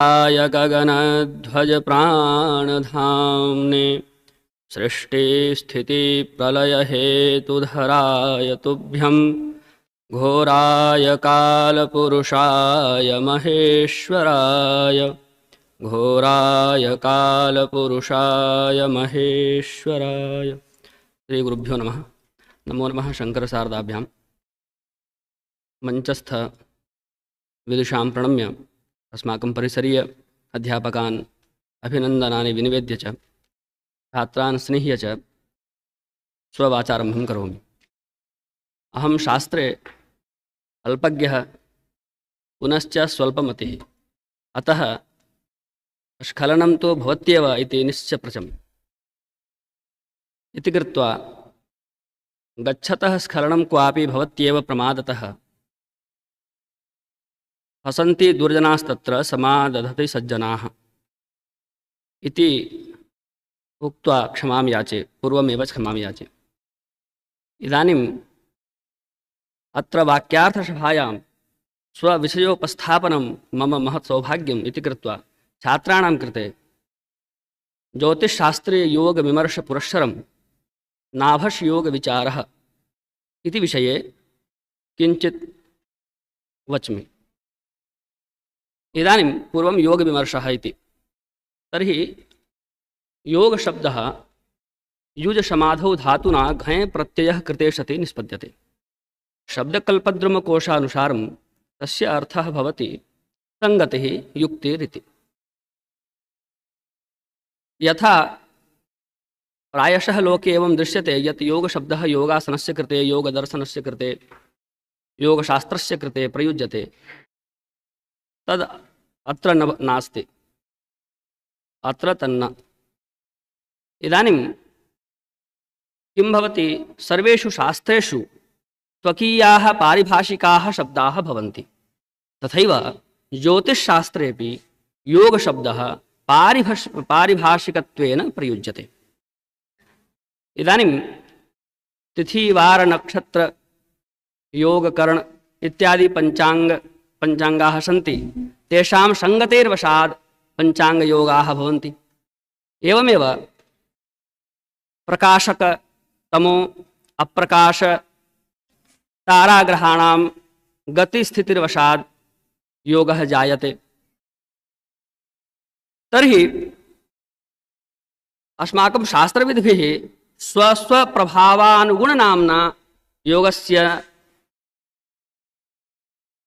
आय गगनध्वज प्राणधाम्ने सृष्टिस्थितिप्रलयहेतुधराय तुभ्यं घोराय कालपुरुषाय महेश्वराय श्री गुरुभ्यो नमः। नमो नमः शंकरशारदाभ्यां। मंचस्थ विदुषां प्रणम्य अस्माकं परिसरीय अध्यापकान् अभिनन्दनानि विनिवेद्य च छात्रान् स्निह्य च स्ववाचारम्भं करोमि। अहं शास्त्रे अल्पज्ञः पुनश्च स्वल्पमतिः, अतः स्खलनं तु भवत्येव इति निश्चप्रचम् इति कृत्वा गच्छतः स्खलनं क्वापि भवत्येव प्रमादतः हसन्ति दुर्जनास्तत्र समादधति सज्जनाः इति उक्त्वा क्षमां याचे, पूर्वमेव क्षमां याचे। इदानीम् अत्र वाक्यार्थसभायां स्वविषयोपस्थापनं मम महत् सौभाग्यम् इति कृत्वा छात्राणां कृते ज्योतिषशास्त्रीययोगविमर्शपुरस्सरं नाभश्योगविचारः इति विषये किञ्चित् वच्मि। इदानीं पूर्वं योगविमर्शः इति। तर्हि योगशब्दः युजसमाधौ धातुना घञ् प्रत्ययः कृते सति निष्पद्यते। शब्दकल्पद्रुमकोशानुसारं तस्य अर्थः भवति संगतिः युक्तिरिति। यथा प्रायशः लोके एवं दृश्यते यत् योगशब्दः योगासनस्य कृते, योगदर्शनस्य कृते, योगशास्त्रस्य कृते प्रयुज्यते, तद् अत्र नास्ति, अत्र तन्न। इदानीं किं भवति, सर्वेषु शास्त्रेषु स्वकीयाः पारिभाषिकाः शब्दाः भवन्ति। तथैव ज्योतिषशास्त्रेपि योगशब्दः पारिभाषिकत्वेन प्रयुज्यते। इदानीं तिथिवारनक्षत्र योगकरण इत्यादि पञ्चाङ्गाः सन्ति, तेषां संगतेर्वशात् पञ्चाङ्गयोगाः भवन्ति। एवमेव प्रकाशक तमो अप्रकाश ताराग्रहाणां गतिस्थितिर्वशात् योगः जायते। तर्हि अस्माकं शास्त्रविद्भिः स्वस्वप्रभावानुगुणनाम्ना योगस्य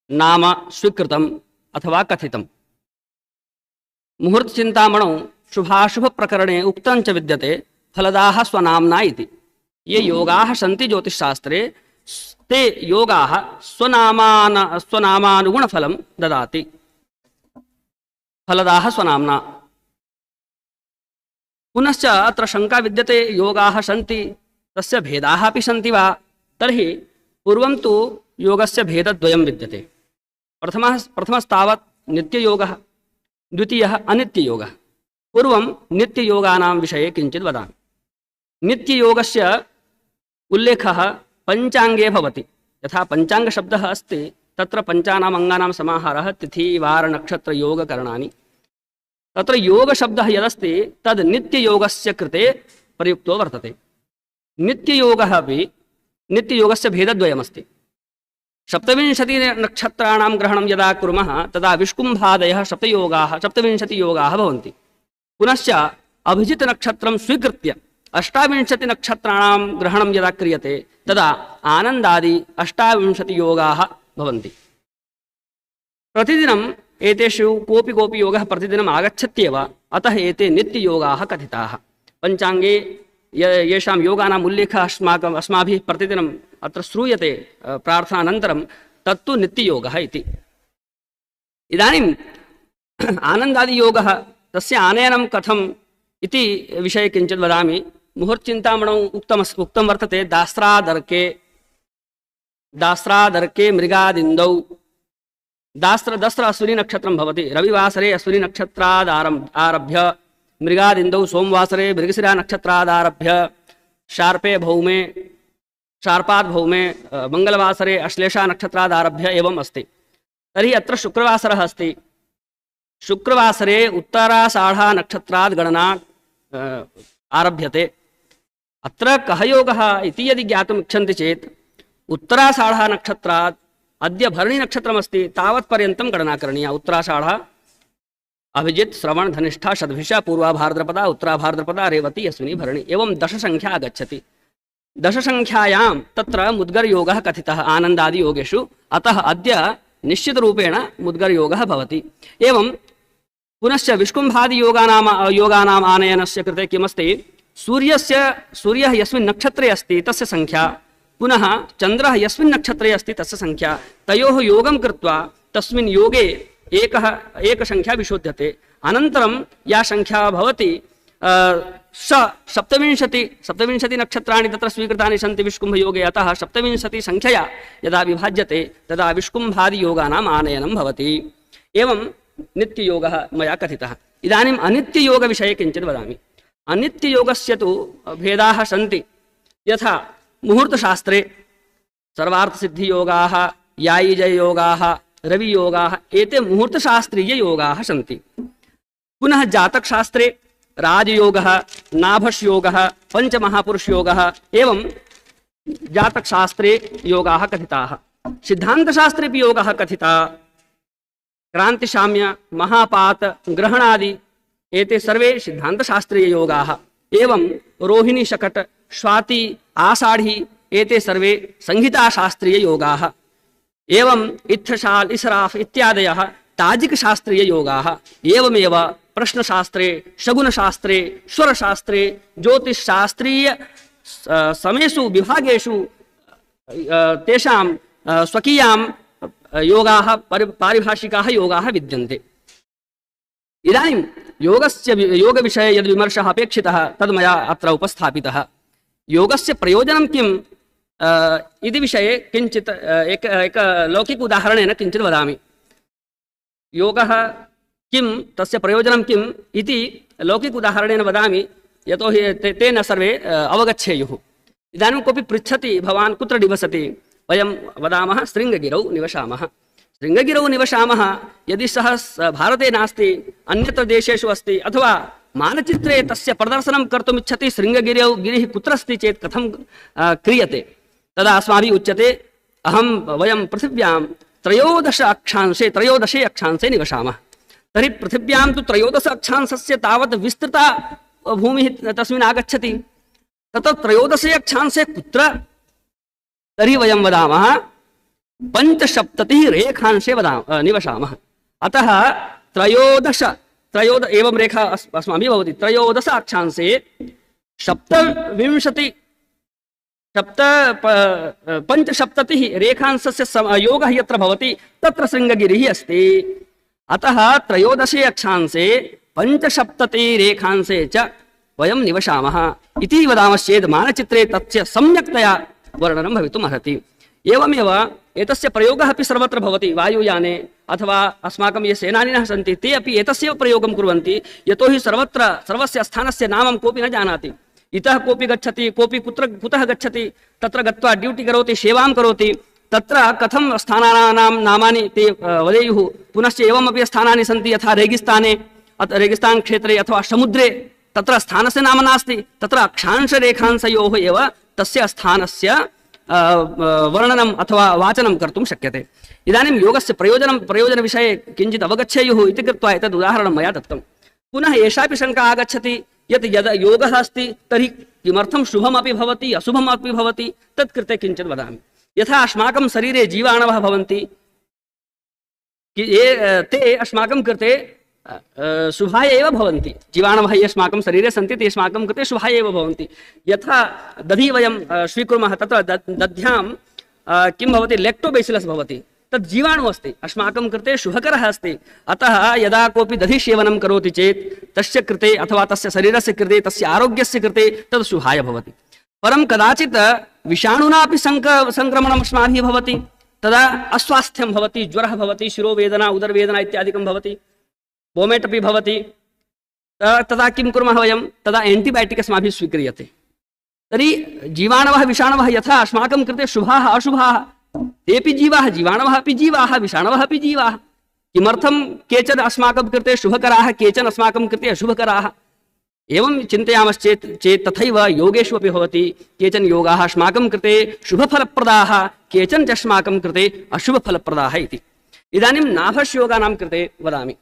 नाम स्वीकृतम् अथवा कथितम्। मुहूर्तचिन्तामणौ शुभाशुभप्रकरणे उक्तं च विद्यते फलदाः स्वनाम्ना इति। ये योगाः सन्ति ज्योतिषशास्त्रे, ते योगाः स्वनामानुगुणफलं ददाति। फलदाः स्वनाम्ना। पुनश्च अत्र शङ्का विद्यते, योगाः सन्ति, तस्य भेदाः अपि सन्ति वा? तर्हि पूर्वं तु योगस्य भेदद्वयं विद्यते। प्रथमस्तावत् नित्ययोगः, द्वितीयः अनित्ययोगः। पूर्वं नित्ययोगानां विषये किञ्चित् वदामि। नित्ययोगस्य उल्लेखः पञ्चाङ्गे भवति। यथा पञ्चाङ्गशब्दः अस्ति, तत्र पञ्चानाम् अङ्गानां समाहारः तिथिवारनक्षत्रयोगकरणानि। तत्र योगशब्दः यदस्ति तद् नित्ययोगस्य कृते प्रयुक्तो वर्तते। नित्ययोगः अपि, नित्ययोगस्य भेदद्वयमस्ति। सप्तविंशतिनक्षत्राणां ग्रहणं यदा कुर्मः तदा विष्कुम्भादयः सप्तविंशतियोगाः भवन्ति। पुनश्च अभिजितनक्षत्रं स्वीकृत्य 28 नक्षत्राणां ग्रहणं यदा क्रियते तदा आनन्दादि 28 योगाः भवन्ति। प्रतिदिनम् एतेषु कोऽपि योगः प्रतिदिनम् आगच्छत्येव, अतः एते नित्ययोगाः कथिताः। पञ्चाङ्गे येषां योगानाम् उल्लेखः अस्माभिः प्रतिदिनम् अत्र श्रूयते प्रार्थनानन्तरं, तत्तु नित्ययोगः इति। इदानीम् आनन्दादियोगः, तस्य आनयनं कथम् इति विषये किञ्चित् वदामि। मुहूर्तचिन्तामणौ उक्तं वर्तते दास्रादर्के मृगादिन्दौ। दास्र अश्विनी नक्षत्रं भवति। रविवासरे अश्विनी नक्षत्रादारभ्य मृगादिन्दौ, सोमवासरे मृगशिरा नक्षत्रादारभ्य शार्पात् भौमे मंगलवासरे अश्लेषा नक्षत्रादारभ्य एवम् अस्ति। तर्हि अत्र शुक्रवासरः अस्ति। शुक्रवासरे उत्तराषाढा नक्षत्रात् गणना आरभ्यते। अत्र कः योगः इति यदि ज्ञातुम् इच्छन्ति चेत् उत्तराषाढा नक्षत्रात् अद्य भरणी नक्षत्रमस्ति तावत्पर्यन्तं गणना करणीया। उत्तराषाढा अभिजित् श्रवण धनिष्ठा शतभिषा पूर्वा भाद्रपदा उत्तरा भाद्रपदा रेवती अश्विनी भरणी एवं दशसंख्या आगच्छति। दशसंख्यायां तत्र मुद्गरयोगः कथितः आनन्दादि योगेषु, अतः अद्य निश्चितरूपेण मुद्गरयोगः भवति। एवं पुनश्च विष्कुम्भादि योगानाम् आनयनस्य कृते किमस्ति, सूर्यः यस्मिन् नक्षत्रे अस्ति तस्य संख्या, पुनः चन्द्रः यस्मिन् नक्षत्रे अस्ति तस्य संख्या, तयोः योगं कृत्वा तस्मिन् योगे एक संख्या विशोध्यते। अनन्तरं या संख्या भवति सप्तविंशति नक्षत्राणि तत्र स्वीकृतानि सन्ति विष्कुम्भयोगे, अतः 27 संख्यया यदा विभाज्यते तदा विष्कुम्भादियोगानाम् आनयनं भवति। एवं नित्ययोगः मया कथितः। इदानीम् अनित्ययोगविषये किञ्चित् वदामि। अनित्ययोगस्य तु भेदाः सन्ति। यथा मुहूर्तशास्त्रे सर्वार्थसिद्धियोगाः, यायीजयोगाः, रवियोगाः, एते मुहूर्तशास्त्रीययोगाः सन्ति। पुनः जातकशास्त्रे राजयोगः, नाभस्योगः, पंचमहापुरुषयोगः एवं जातकशास्त्रे योगाः कथिताः। सिद्धान्तशास्त्रेपि योगाः कथिता। क्रांतिशाम्य, महापात, ग्रहणादि एते सर्वे सिद्धान्तशास्त्रीययोगाः। एवं रोहिणी, शकट, स्वाति, आषाढ़ी एते सर्वे संहिताशास्त्रीययोगाः। एवं इत्थशाल, इसराफ इत्यादयः ताजिकशास्त्रीययोगाः। एवमेव प्रश्नशास्त्रे, शगुनशास्त्रे, स्वरशास्त्रे, ज्योतिषशास्त्रीय समेषु विभागेषु तेषां स्वकीयां योगाः, पारिभाषिकाः योगाः विद्यन्ते। इदानीं योगविषये यद् विमर्शः अपेक्षितः तद् मया अत्र उपस्थापितः। योगस्य प्रयोजनं किम् इति विषये किञ्चित् एक लौकिक उदाहरणेन किञ्चित् वदामि। योगः किं, तस्य प्रयोजनं किम् इति लौकिक उदाहरणेन वदामि, यतोहि तेन सर्वे अवगच्छेयुः। इदानीं कोऽपि पृच्छति भवान् कुत्र निवसति, वयं वदामः शृङ्गगिरौ निवसामः। शृङ्गगिरौ निवसामः, यदि सः भारते नास्ति, अन्यत्र देशेषु अस्ति, अथवा मानचित्रे तस्य प्रदर्शनं कर्तुम् इच्छति गिरिः कुत्र अस्ति चेत् कथं क्रियते, तदा अस्माभिः उच्यते वयं पृथिव्यां 13 अक्षांशे निवसामः। तर्हि पृथिव्यां तु 13 अक्षांशस्य तावत् विस्तृता भूमिः तस्मिन् आगच्छति। तत्र 13 अक्षांशे कुत्र? तर्हि वयं वदामः 75 रेखांशे निवसामः। अतः 13 एवं रेखा अस्माभिः भवति। 13 अक्षांशे 75 रेखांशस्य योगः यत्र भवति तत्र शृङ्गगिरिः अस्ति। अतः 13 अक्षांशे 75 रेखांशे च वयं निवसामः इति वदामश्चेत् मानचित्रे तस्य सम्यक्तया वर्णनं भवितुम् अर्हति। एवमेव एतस्य प्रयोगः अपि सर्वत्र भवति। वायुयाने अथवा अस्माकं ये सेनानिनः सन्ति ते अपि एतस्यैव प्रयोगं कुर्वन्ति। यतोहि सर्वस्य स्थानस्य नामं कोऽपि न जानाति। इतः कोऽपि गच्छति, कोऽपि कुतः गच्छति, तत्र गत्वा ड्यूटी करोति, सेवां करोति, तत्र कथं स्थानानां नामानि ते वदेयुः। पुनश्च एवमपि स्थानानि सन्ति यथा रेगिस्तान क्षेत्रे अथवा समुद्रे तत्र स्थानस्य नाम नास्ति, तत्र अक्षांशरेखांशयोः एव तस्य स्थानस्य वर्णनम् अथवा वाचनं कर्तुं शक्यते। इदानीं योगस्य प्रयोजनविषये किञ्चित् अवगच्छेयुः इति कृत्वा एतद् उदाहरणं मया दत्तं। पुनः एषापि शङ्का आगच्छति यत् यदा योगः अस्ति तर्हि किमर्थं शुभमपि भवति अशुभमपि भवति, तत्कृते किञ्चित् वदामि। यथा अस्माकं शरीरे जीवाणवः भवन्ति, ते अस्माकं कृते शुभाय एव भवन्ति। जीवाणवः ये अस्माकं शरीरे सन्ति ते अस्माकं कृते शुभाय एव भवन्ति। यथा दधि वयं स्वीकुर्मः, तत्र दध्यां किं भवति, लेक्टोबैसिलस् भवति, तद् जीवाणु अस्ति, अस्माकं कृते शुभकरः अस्ति। अतः यदा कोऽपि दधिसेवनं करोति चेत् तस्य कृते अथवा तस्य शरीरस्य कृते, तस्य आरोग्यस्य कृते तद् शुभाय भवति। परं कदाचित् विषाणुनापि संक्रमणम् अस्माभिः भवति, तदा अस्वास्थ्यं भवति, ज्वरः भवति, शिरोवेदना, उदरवेदना इत्यादिकं भवति, वोमेट् अपि भवति। तदा किं कुर्मः वयं, तदा एण्टिबयोटिक् अस्माभिः स्वीक्रियते। तर्हि जीवाणवः विषाणवः यथा अस्माकं कृते शुभाः अशुभाः, तेऽपि जीवाः, जीवाणवः अपि जीवाः, विषाणवः अपि जीवाः। किमर्थं केचन अस्माकं कृते शुभकराः केचन अस्माकं कृते अशुभकराः एवं चिन्तयामश्चेत् तथैव योगेषु अपि भवति केचन योगाः अस्माकं कृते शुभफलप्रदाः केचन च अस्माकं कृते अशुभफलप्रदाः इति। इदानीं नाभस्योगानां कृते वदामि।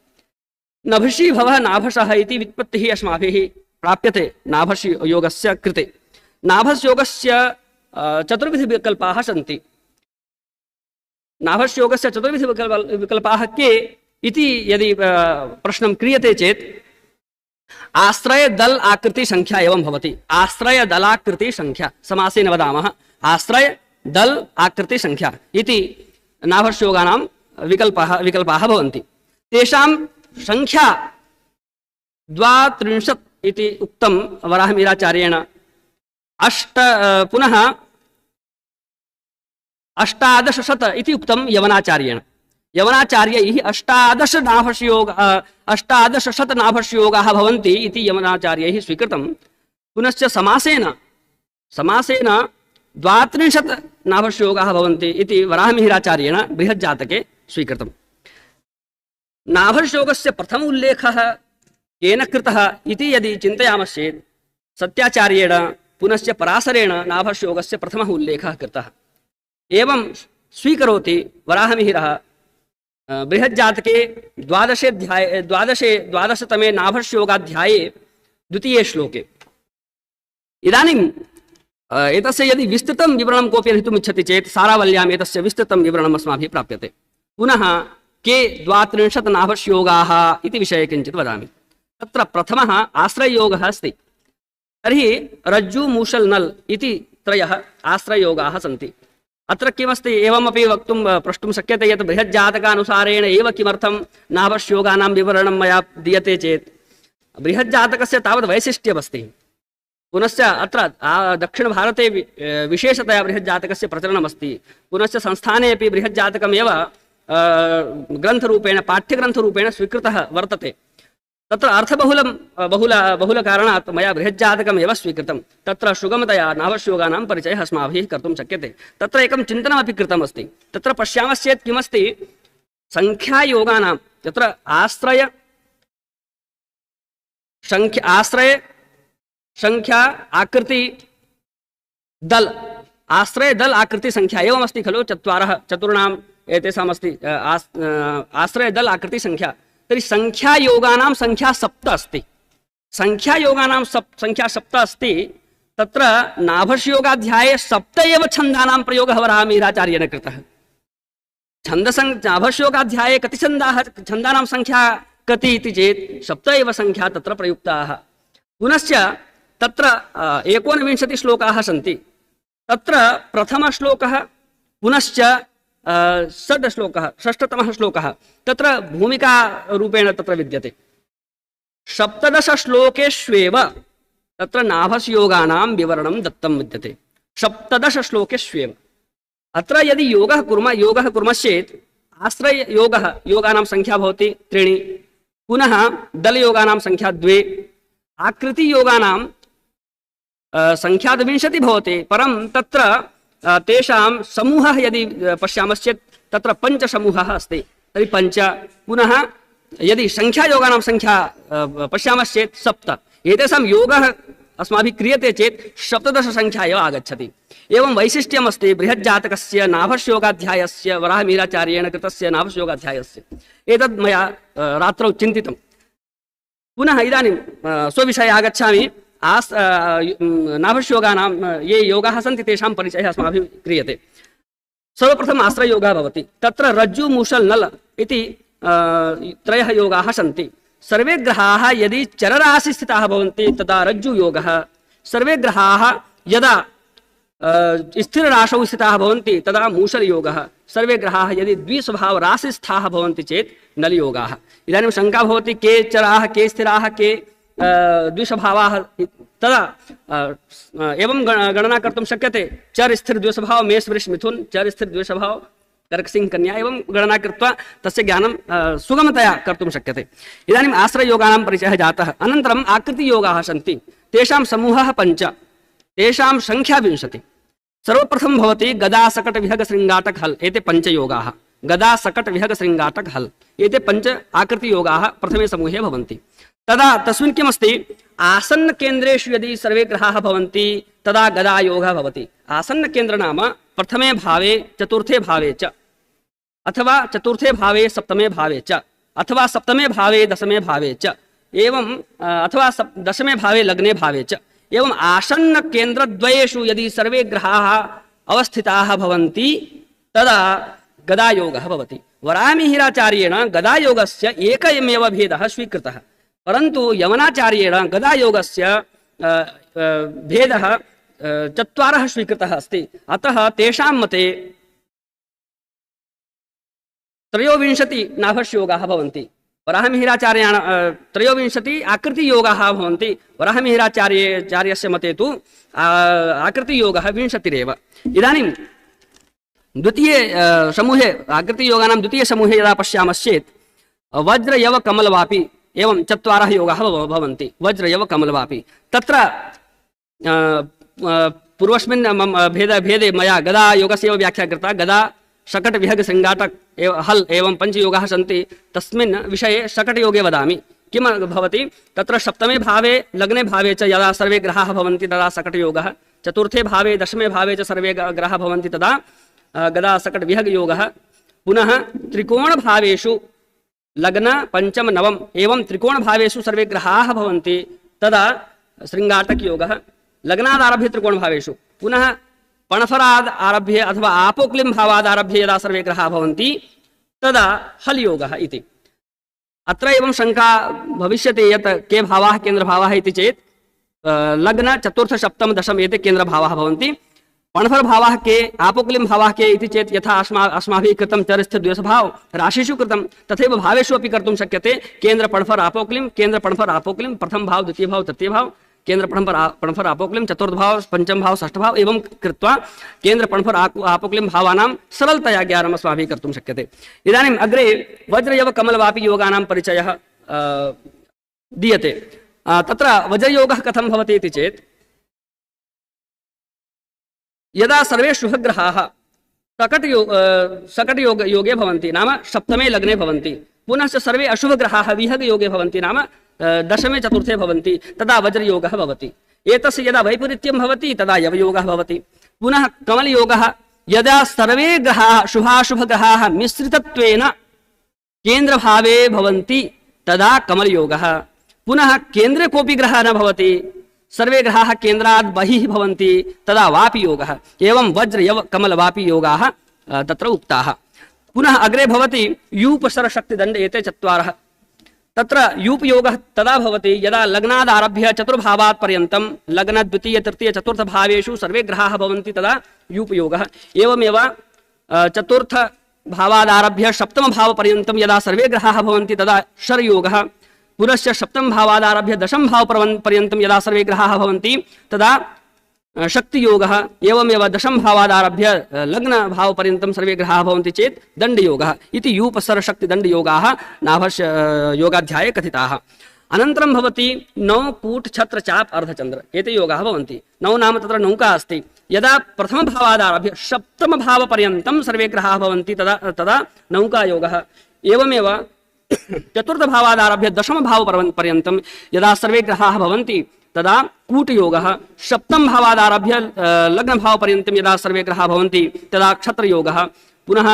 नभसि भवः नाभसः इति व्युत्पत्तिः अस्माभिः प्राप्यते नाभस्योगस्य कृते। नाभस्योगस्य चतुर्विधविकल्पाः सन्ति। नाभस्योगस्य चतुर्विधविकल्पाः के इति यदि प्रश्नं क्रियते चेत् आश्रय दल आकृति संख्या एवं भवति। आश्रय दलाकृति संख्या समासेन वदामः। आश्रय दल आकृति संख्या इति नाभस्योगानां विकल्पाः भवन्ति। तेषां संख्या 32 इति उक्तं वराहमिहिराचार्येण। पुनः 1800 इति उक्तं यवनाचार्येण। यवनाचार्यैः 1800 नाभस्योगाः भवन्ति इति यवनाचार्यैः स्वीकृतं। पुनश्च समासेन 32 नाभस्योगाः भवन्ति इति वराहमिहिराचार्येण बृहज्जातके स्वीकृतम्। नाभस्योगस्य प्रथम उल्लेखः केन कृतः इति यदि चिन्तयामश्चेत् सत्याचार्येण पुनश्च पराशरेण नाभस्योगस्य प्रथमः उल्लेखः कृतः। एवं स्वीकरोति वराहमिहिरः बृहज्जातके 12तमे नाभस्योगाध्याये 2 श्लोके। इदानीम् एतस्य यदि विस्तृतं विवरणं कोऽपि लिखितुम् इच्छति चेत् सारावल्याम् एतस्य विस्तृतं विवरणम् अस्माभिः प्राप्यते। पुनः के 32 नाभस्योगाः इति विषये किञ्चित् वदामि। तत्र प्रथमः आश्रययोगः अस्ति। तर्हि रज्जु मूषल् नल् इति 3 आश्रययोगाः सन्ति। अत्र किमस्ति एवमपि वक्तुं प्रष्टुं शक्यते यत् बृहज्जातकानुसारेण एव किमर्थं नाभस्योगानां विवरणं मया दीयते चेत् बृहज्जातकस्य तावत् वैशिष्ट्यमस्ति। पुनश्च अत्र दक्षिणभारते विशेषतया बृहज्जातकस्य प्रचलनमस्ति। पुनश्च संस्थाने अपि बृहज्जातकमेव ग्रन्थरूपेण पाठ्यग्रन्थरूपेण स्वीकृतः वर्तते। तत्र बहुलकारणात् मया बृहज्जातकमेव स्वीकृतं। तत्र सुगमतया नाभस्योगानां परिचयः अस्माभिः कर्तुं शक्यते। तत्र एकं चिन्तनमपि कृतमस्ति। तत्र पश्यामश्चेत् किमस्ति संख्यायोगानां तत्र आश्रय संख्या आकृति दल आश्रय दल आकृति संख्या एवमस्ति खलु। चतुर्णाम् एतेषामस्ति आश्रय दल आकृति संख्या। तर्हि संख्यायोगानां संख्या 7 अस्ति। संख्यायोगानां संख्या 7 अस्ति। तत्र नाभस्योगाध्याये 7 एव छन्दानां प्रयोगः वराहमिहिराचार्येण कृतः। नाभस्योगाध्याये कति छन्दानां संख्या कति इति चेत् 7 एव संख्या तत्र प्रयुक्ताः। पुनश्च तत्र 29 श्लोकाः सन्ति। तत्र प्रथमश्लोकः पुनश्च षष्ठतमः श्लोकः तत्र भूमिकारूपेण तत्र विद्यते। 17 श्लोकेष्वेव तत्र नाभस्योगानां विवरणं दत्तं विद्यते। 17 श्लोकेष्वेव। अत्र यदि योगः कुर्मश्चेत् आश्रययोगः योगानां संख्या भवति 3, पुनः दलयोगानां संख्या 2, आकृतियोगानां संख्या 20 भवति। परं तत्र तेषां समूहः यदि पश्यामश्चेत् तत्र 5 समूहः अस्ति। तर्हि 5। पुनः यदि संख्यायोगानां संख्या पश्यामश्चेत् 7। एतेषां योगः अस्माभिः क्रियते चेत् 17 संख्या एव आगच्छति। एवं वैशिष्ट्यमस्ति बृहज्जातकस्य नाभस्योगाध्यायस्य वराहमिहिराचार्येण कृतस्य नाभस्योगाध्यायस्य। एतद् मया रात्रौ चिन्तितं। पुनः इदानीं स्वविषये आगच्छामि। नाभस्योगानां ये योगाः सन्ति तेषां परिचयः अस्माभिः क्रियते। सर्वप्रथमम् आश्रययोगः भवति। तत्र रज्जु मूषल् नल इति 3 योगाः सन्ति। सर्वे ग्रहाः यदि चरराशिस्थिताः भवन्ति तदा रज्जुयोगः। सर्वे ग्रहाः यदा स्थिरराशौ स्थिताः भवन्ति तदा मूषलयोगः। सर्वे ग्रहाः यदि द्विस्वभावराशिस्थाः भवन्ति चेत् नलयोगाः। इदानीं शङ्का भवति के चराः के स्थिराः के द्विस्वभावाः। तदा एवं गणना कर्तुं शक्यते। चर स्थिर द्विस्वभाव मेष वृष मिथुन, चर स्थिर द्विस्वभाव कर्क सिंह कन्या। एवं गणना कृत्वा तस्य ज्ञानं सुगमतया कर्तुं शक्यते। इदानीम् आश्रययोगानां परिचयः जातः। अनन्तरम् आकृतियोगाः सन्ति। तेषां समूहः 5, तेषां संख्या 20। सर्वप्रथमं भवति गदा सकट विहग शृङ्गाटक हल्। एते 5 योगाः। गदा सकट विहग श्रृंगाटक हल एते पंच आकृति योगाः प्रथमे समूहे भवन्ति। तदा तस्मिन् किमस्ति आसन्न केन्द्रेषु यदि सर्वे ग्रहाः भवन्ति तदा गदा योगः भवति। आसन्न केन्द्र नाम प्रथमे भावे चतुर्थे भावे च अथवा चतुर्थे भावे सप्तमे भावे च अथवा सप्तमे भावे दशमे भावे च एवं अथवा दशमे भावे लग्ने भावे च एवं आसन्न केन्द्रद्वयेषु यदि सर्वे ग्रहाः अवस्थिताः भवन्ति तदा गदायोगः भवति। वराहमिहिराचार्येण गदायोगस्य एकमेव भेदः स्वीकृतः, परन्तु यवनाचार्येण गदायोगस्य भेदः चत्वारः स्वीकृतः अस्ति। अतः तेषां मते त्रयोविंशति नाभस्योगाः भवन्ति। वराहमिहिराचार्याण त्रयोविंशति आकृतियोगाः भवन्ति। वराहमिहिराचार्यस्य मते तु आकृतियोगः 20 इदानीं द्वितीये समूहे आकृतियोगानां द्वितीये समूहे यदा पश्यामश्चेत् वज्र यव कमलवापि एवं 4 योगाः भवन्ति। वज्र यव कमलवापि तत्र पूर्वस्मिन् भेदे मया गदा योगस्य व्याख्या कृता। गदा शकट विहग श्रृंगाटक हल एवं पंचयोगाः सन्ति। तस्मिन् विषये शकटयोगे वदामि। किम भवति तत्र सप्तमे भावे लग्ने भावे च यदा सर्वे ग्रहाः भवन्ति तदा शकटयोगः, चतुर्थे भावे दशमे भावे च सर्वे ग्रहाः भवन्ति तदा गदा सकट विहग योगः। पुनः त्रिकोण भावेषु लग्न पंचम नवम एवं त्रिकोण भावेषु सर्वे ग्रहाः भवन्ति तदा श्रृंगाटक योगः। लग्नादारभ्य त्रिकोण भावेषु पुनः पणफराद आरभ्य अथवा आपोक्लिम भावाद आरभ्य यदा सर्वे ग्रहाः भवन्ति तदा हल योगः इति। अत्र एवं शंका भविष्यति यत् के भावाः केन्द्रभावाः इति चेत् लग्न चतुर्थ सप्तम दशम एते केन्द्रभावाः भवन्ति। पणफर भावाः के आपोक्लिम भावाः के इति चेत् यथा अस्माभिः कृतं चरस्थित द्वयस्वभाव राशिषु कृतं तथैव भावेषु अपि कर्तुं शक्यते। केन्द्र पणफर आपोक्लिम प्रथम भाव द्वितीय भाव तृतीय भाव केन्द्र पणफर आपोक्लिम चतुर्थ भाव पंचम भाव षष्ठ भाव एवं कृत्वा केन्द्र पणफर आपोक्लिम भावानां सरलतया ज्ञानम् अस्माभिः कर्तुं शक्यते। इदानीम् अग्रे वज्रयव कमलवापि योगानां परिचयः दीयते। तत्र वज्रयोगः कथं भवति इति चेत् यदा सर्वे शुभग्रहाः शकटयोगे भवन्ति नाम सप्तमे लग्ने भवन्ति, पुनश्च सर्वे अशुभग्रहाः विहगयोगे भवन्ति नाम दशमे चतुर्थे भवन्ति तदा वज्रयोगः भवति। एतस्य यदा वैपरीत्यं भवति तदा यवयोगः भवति। पुनः कमलयोगः यदा सर्वे ग्रहाः शुभाशुभग्रहाः मिश्रितत्वेन केन्द्रभावे भवन्ति तदा कमलयोगः। पुनः केन्द्रे कोऽपि ग्रहः न भवति, सर्वे ग्रहाः केन्द्रात् बहिः भवन्ति तदा वापि योगः। एवं वज्र यव कमल वापि योगाः तत्र उक्ताः। पुनः अग्रे भवति यूपसरशक्तिदण्ड एते 4। तत्र यूपयोगः तदा भवति यदा लग्नादारभ्य चतुर्भावात् पर्यन्तं लग्न द्वितीय तृतीय चतुर्थ भावेषु सर्वे ग्रहाः भवन्ति तदा यूपयोगः। एवमेव चतुर्थ भावादारभ्य सप्तम भावपर्यन्तं यदा सर्वे ग्रहाः भवन्ति तदा शरयोगः। पुनश्च सप्तम भावादारभ्य दशम भाव पर्यन्तं यदा सर्वे ग्रहाः भवन्ति तदा शक्तियोगः। एवमेव दशम भावादारभ्य लग्न भाव पर्यन्तं सर्वे ग्रहाः भवन्ति चेत् दण्डयोगः इति यूपसरशक्तिदण्डयोगाः नाभस्य योगाध्याये कथिताः। अनन्तरं भवति नौ कूट छत्र चाप अर्धचन्द्र एते योगाः भवन्ति। नौ नाम तत्र नौका अस्ति। यदा प्रथम भावादारभ्य सप्तम भाव पर्यन्तं सर्वे ग्रहाः भवन्ति तदा नौकायोगः। एवमेव चतुर्थ भावादारभ्य दशम भाव पर्यन्तं यदा सर्वे ग्रहाः भवन्ति तदा कूटयोगः। सप्तम भावादारभ्य लग्न भाव पर्यन्तं यदा सर्वे ग्रहाः भवन्ति तदा क्षत्रयोगः। पुनः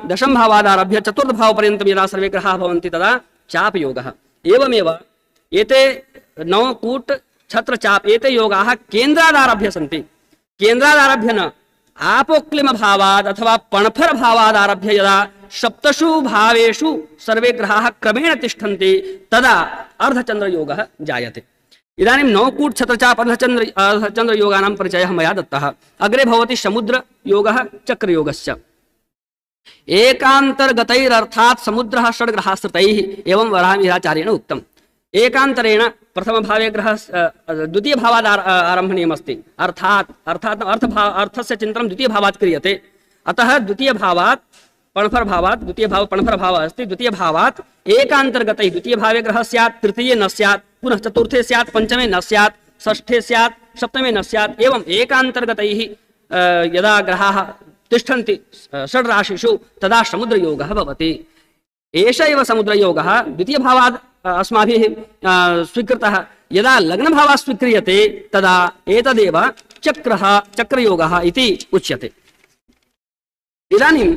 दशम भावादारभ्य चतुर्थ भाव पर्यन्तं यदा सर्वे ग्रहाः भवन्ति तदा चापयोगः। एवमेव एते नौ कूट छत्र चाप एते योगाः केन्द्रादारभ्य सन्ति। केन्द्रादारभ्य न आपोक्लिम भावाद अथवा पणफर भावादारभ्य यदा सप्तषु भावेषु सर्वे ग्रहाः क्रमेण तिष्ठन्ति तदा अर्धचंद्र योगः जायते। इदानीं नौकूट छत्रचाप अर्धचंद्र योगानां परिचयः मया दत्तः। अग्रे भवति समुद्र योगः चक्रयोगश्च। एकान्तर्गतैरर्थात् समुद्रः षड्ग्रहाश्रितैः एवं वराहमिहिराचार्येण उक्तम्। एकान्तरेण प्रथम भावे ग्रहः द्वितीय भावात् आरम्भणीयमस्ति। अर्थस्य चिन्तनं द्वितीय भावात् क्रियते। अतः द्वितीय भावात् पणफर भावात् द्वितीय भाव पणफर भाव अस्ति। द्वितीय भावात् एकान्तर्गतैः द्वितीय भावे ग्रहः स्यात्, तृतीये न स्यात्, पुनः चतुर्थे स्यात्, पंचमे न स्यात्, षष्ठे स्यात्, सप्तमे न स्यात्। एवं एकान्तर्गतैः यदा ग्रहाः तिष्ठन्ति षड्राशिषु तदा समुद्रयोगः भवति। एष एव समुद्रयोगः द्वितीयभावात् अस्माभिः स्वीकृतः। यदा लग्नभावात् स्वीक्रियते तदा एतदेव चक्रयोगः इति उच्यते। इदानीम्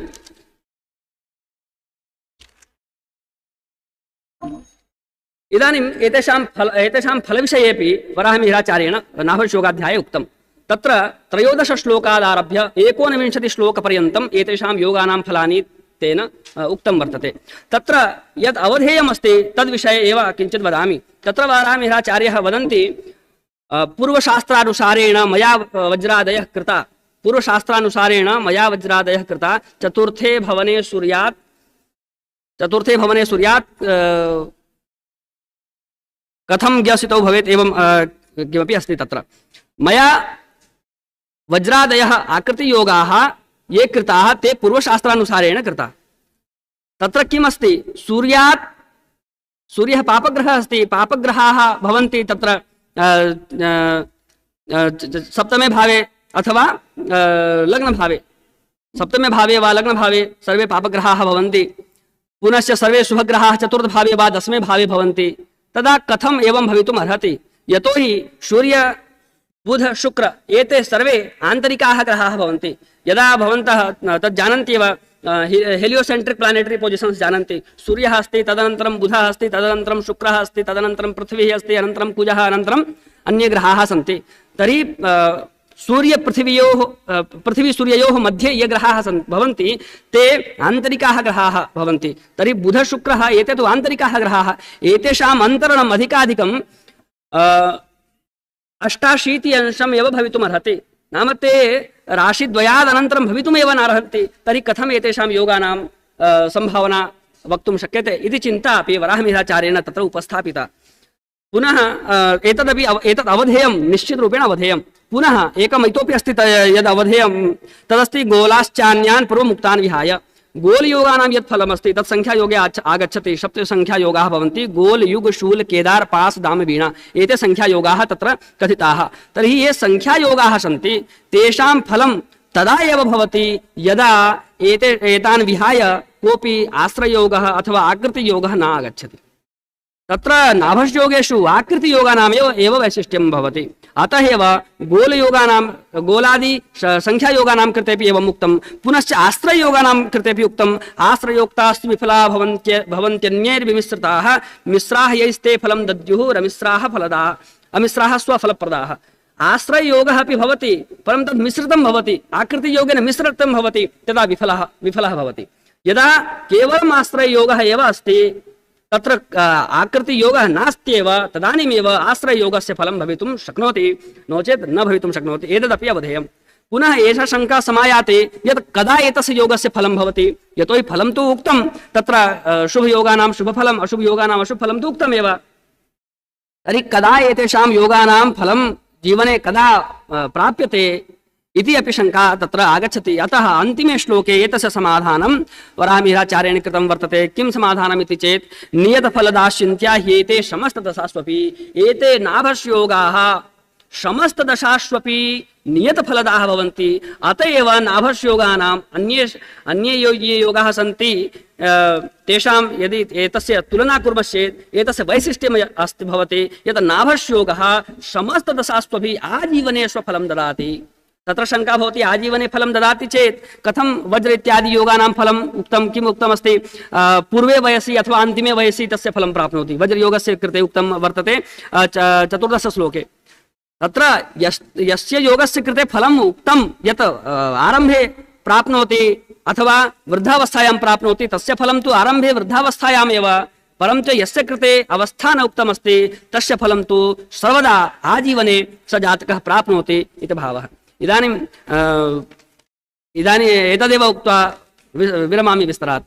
एतेषां फलविषयेपि वराहमिहिराचार्येण नाभश्योगाध्याये उक्तं। तत्र 13 श्लोकादारभ्य 19 श्लोकपर्यन्तम् एतेषां योगानां फलानि तेन उक्तं वर्तते। तत्र यद् अवधेयमस्ति तद्विषये एव किञ्चित् वदामि। तत्र वराहमिहिराचार्यः वदन्ति पूर्वशास्त्रानुसारेण मया वज्रादयः कृता चतुर्थे भवने सूर्यात् कथं ज्ञासितो भवेत् एवं किमपि अस्ति। तत्र मया वज्रादयः आकृतियोगाः ये कृताः ते पूर्वशास्त्रानुसारेण कृता। तत्र किम् अस्ति, सूर्यः पापग्रहः अस्ति। पापग्रहाः भवन्ति तत्र सप्तमे भावे अथवा लग्नभावे, सप्तमे भावे वा लग्नभावे सर्वे पापग्रहाः भवन्ति। पुनश्च सर्वे शुभग्रहाः चतुर्थभावे वा दशमे भावे भवन्ति। तदा कथम् एवं भवितुम् अर्हति? यतोहि सूर्य बुध शुक्र एते सर्वे आन्तरिकाः ग्रहाः भवन्ति। यदा भवन्तः तत् जानन्ति एव, हेलियोसेंट्रिक प्लानेटरी पोजिशन्स जानन्ति। सूर्यः अस्ति, तदनन्तरं बुधः अस्ति, तदनन्तरं शुक्रः अस्ति, तदनन्तरं पृथ्वी अस्ति, अनन्तरं कुजः, अनन्तरं अन्ये ग्रहाः सन्ति। तर्हि पृथ्वी सूर्ययोः मध्ये ये ग्रहाः भवन्ति ते आन्तरिकाः ग्रहाः भवन्ति। तर्हि बुध शुक्रः एते तु आन्तरिकाः ग्रहाः। एतेषाम् अन्तरणम् अधिकाधिकं 88 अंशम् एव भवितुम् अर्हति। नाम ते राशिद्वयादनन्तरं भवितुमेव नार्हन्ति। तर्हि कथम् एतेषां योगानां सम्भावना वक्तुं शक्यते इति चिन्ता अपि वराहमिहिराचार्येण तत्र उपस्थापिता। पुनः एतद् अवधेयं निश्चितरूपेण अवधेयं। पुनः एकम् इतोपि अस्ति यद् अवधेयं तदस्ति गोलाश्चान्यान् पूर्वमुक्तान् विहाय। गोलयोगानां यत् फलमस्ति तत् संख्यायोगे आगच्छति। 7 संख्यायोगाः भवन्ति। गोल, युग, शूल, केदार, पास, दाम, वीणा एते संख्यायोगाः तत्र कथिताः। तर्हि ये संख्यायोगाः सन्ति तेषां फलं तदा एव भवति यदा एतान् विहाय कोऽपि आश्रययोगः अथवा आकृतियोगः न आगच्छति। तत्र नाभश्योगेषु आकृतियोगानाम् एव वैशिष्ट्यं भवति। अतः एव गोलादि संख्यायोगानां कृतेपि एवम् उक्तं। पुनश्च आश्रययोगानां कृतेपि उक्तम्। आश्रयोक्तास्तु विफला भवन्त्यन्यैर्विमिश्रिताः मिश्राः यैस्ते फलं दद्युः रमिश्राः फलदाः अमिश्राः स्वफलप्रदाः। आश्रययोगः अपि भवति परं तद् मिश्रितं भवति। आकृतियोगेन मिश्रितं भवति तदा विफलः भवति। यदा केवलम् आश्रययोगः एव अस्ति तत्र आकृतियोगः नास्त्येव तदानीमेव आश्रययोगस्य फलं भवितुं शक्नोति, नो चेत् न भवितुं शक्नोति। एतदपि अवधेयं। पुनः एषा शङ्का समायाति यत् कदा एतस्य योगस्य फलं भवति। यतोहि फलं तु उक्तं, तत्र शुभयोगानां शुभफलम् अशुभयोगानाम् अशुभफलं तु उक्तमेव। तर्हि कदा एतेषां योगानां फलं जीवने कदा प्राप्यते इति अपि शङ्का तत्र आगच्छति। अतः अन्तिमे श्लोके एतस्य समाधानं वराहमिहिराचार्येण कृतं वर्तते। किं समाधानम् इति चेत् नियतफलदाश्चिन्त्या ह्येते समस्तदशास्वपि। एते नाभश्योगाः समस्तदशास्वपि नियतफलदाः भवन्ति। अत एव नाभश्योगानाम् अन्ये ये योगाः सन्ति तेषां यदि एतस्य तुलना कुर्मश्चेत् एतस्य वैशिष्ट्यम् अस्ति भवति यत् नाभश्योगः समस्तदशास्वपि आजीवने स्वफलं ददाति। तत्र शङ्का भवति, आजीवने फलं ददाति चेत् कथं वज्र इत्यादि योगानां फलम् उक्तं? किम् उक्तमस्ति? पूर्वे वयसि अथवा अन्तिमे वयसि तस्य फलं प्राप्नोति। वज्रयोगस्य कृते उक्तं वर्तते 14 श्लोके। तत्र यस्य योगस्य कृते फलम् उक्तं यत् आरम्भे प्राप्नोति अथवा वृद्धावस्थायां प्राप्नोति तस्य फलं तु आरम्भे वृद्धावस्थायामेव। परन्तु यस्य कृते अवस्था न उक्तमस्ति तस्य फलं तु सर्वदा आजीवने स जातकः प्राप्नोति इति भावः। इदानीं एतदेव उक्त्वा विरमामि विस्तरात्।